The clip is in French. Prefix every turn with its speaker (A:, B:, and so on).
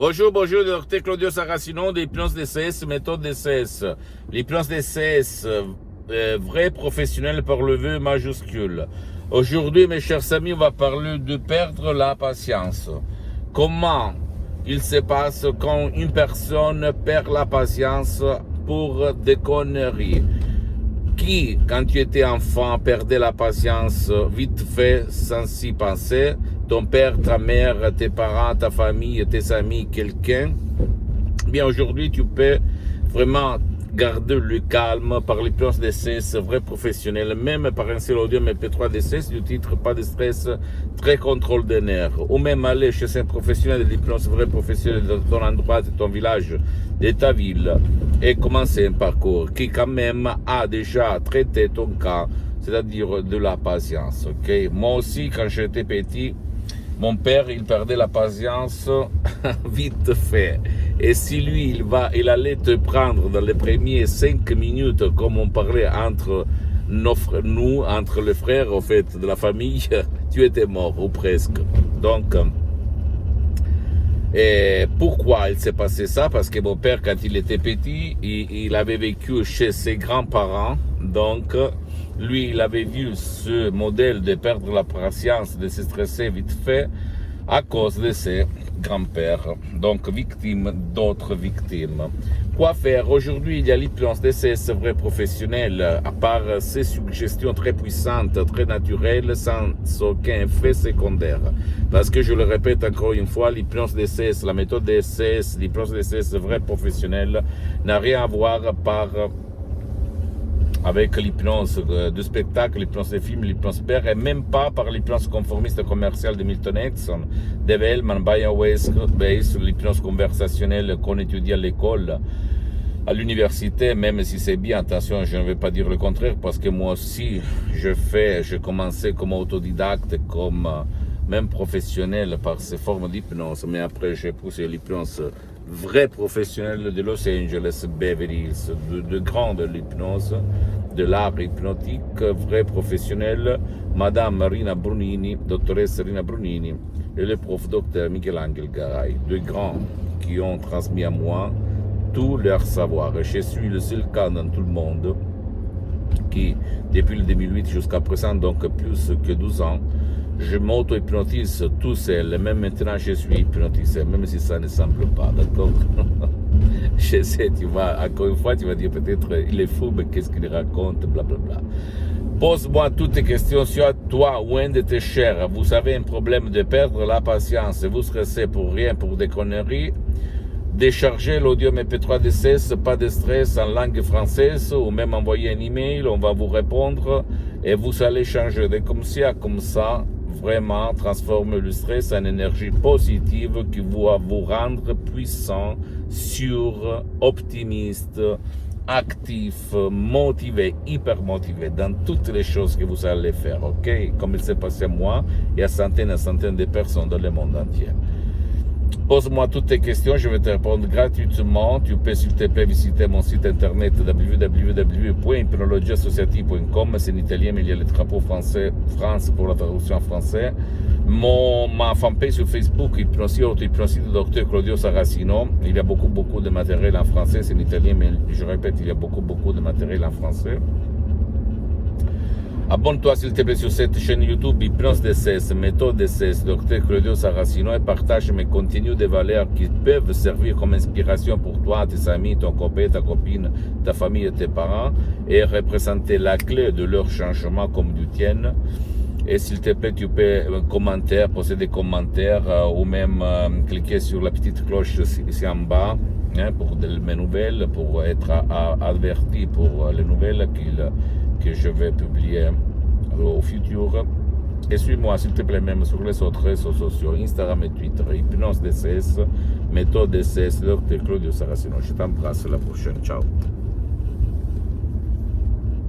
A: Bonjour, bonjour, docteur Claudio Saracino de l'hypnose DCS, méthode DCS. L'hypnose DCS, vrai professionnel par le vœu majuscule. Aujourd'hui, mes chers amis, on va parler de perdre la patience. Comment il se passe quand une personne perd la patience pour des conneries? Qui, quand tu étais enfant, perdait la patience vite fait sans y penser? Ton père, ta mère, tes parents, ta famille, tes amis, quelqu'un? Bien, aujourd'hui, tu peux vraiment garder le calme par l'hypnose DCS vrai professionnel, même par un seul audio MP3 DCS du titre Pas de stress, très contrôle des nerfs, ou même aller chez un professionnel de l'hypnose vrai professionnel de ton endroit, de ton village, de ta ville, et commencer un parcours qui quand même a déjà traité ton cas, c'est-à-dire de la patience. Okay? Moi aussi, quand j'étais petit, mon père, il perdait la patience vite fait. Et si lui, il allait te prendre dans les premiers 5 minutes, comme on parlait entre nous, entre les frères, au fait, de la famille, tu étais mort, ou presque. Donc, et pourquoi il s'est passé ça? Parce que mon père, quand il était petit, il avait vécu chez ses grands-parents. Donc, lui, il avait vu ce modèle de perdre la patience, de se stresser vite fait à cause de ses grands-pères. Donc, victime d'autres victimes. Quoi faire? Aujourd'hui, il y a l'hypnose DCS vrai professionnel, à part ces suggestions très puissantes, très naturelles, sans aucun effet secondaire. Parce que je le répète encore une fois, l'hypnose DCS, la méthode DCS, l'hypnose DCS vrai professionnel n'a rien à voir avec l'hypnose du spectacle, l'hypnose des films, l'hypnose père, et même pas par l'hypnose conformiste commerciale de Milton Erickson, Dave Hellman, Brian Weiss, l'hypnose conversationnelle qu'on étudie à l'école, à l'université, même si c'est bien, attention, je ne vais pas dire le contraire, parce que moi aussi, j'ai commencé comme autodidacte, comme même professionnel par ces formes d'hypnose, mais après j'ai poussé l'hypnose vrai professionnel de Los Angeles, Beverly Hills, de grande l'hypnose, de l'art hypnotique, vrai professionnel, Madame Marina Brunini, doctoresse Rina Brunini, et le prof docteur Michelangelo Garay, deux grands qui ont transmis à moi tout leur savoir. Et je suis le seul cas dans tout le monde qui, depuis le 2008 jusqu'à présent, donc plus que 12 ans, je m'auto-hypnotise tout seul, même maintenant je suis hypnotisé, même si ça ne semble pas, d'accord? Je sais, tu vas, encore une fois, tu vas dire peut-être, il est fou, mais qu'est-ce qu'il raconte, blablabla. Pose-moi toutes tes questions sur toi ou un de tes chers. Vous avez un problème de perdre la patience et vous stressez pour rien, pour des conneries. Déchargez l'audio MP3 DCS, pas de stress, en langue française, ou même envoyer un email, on va vous répondre et vous allez changer de comme ci à comme ça. Vraiment transforme le stress en énergie positive qui va vous rendre puissant, sûr, optimiste, actif, motivé, hyper motivé dans toutes les choses que vous allez faire, ok? Comme il s'est passé à moi et à centaines et centaines de personnes dans le monde entier. Pose-moi toutes tes questions, je vais te répondre gratuitement. Tu peux, s'il te plaît, visiter mon site internet www.hypnologieassociative.com. C'est en italien, mais il y a le drapeau français, France pour la traduction en français. Ma fanpage sur Facebook, Hypnosie du docteur Claudio Saracino. Il y a beaucoup de matériel en français, c'est en italien, mais je répète, il y a beaucoup de matériel en français. Abonne-toi s'il te plaît sur cette chaîne YouTube Hypnose DCS, méthode DCS, Dr Claudio Saracino, et partage mes contenus de valeurs qui peuvent servir comme inspiration pour toi, tes amis, ton copain, ta copine, ta famille et tes parents, et représenter la clé de leur changement comme du tien. Et s'il te plaît, tu peux poser des commentaires ou même cliquer sur la petite cloche ici en bas pour mes nouvelles, pour être averti pour les nouvelles que je vais publier au futur. Et suis-moi s'il te plaît même sur les autres réseaux sociaux, Instagram et Twitter, Hypnose DCS, méthode DCS, Dr Claudio Saracino. Je t'embrasse, à la prochaine, ciao.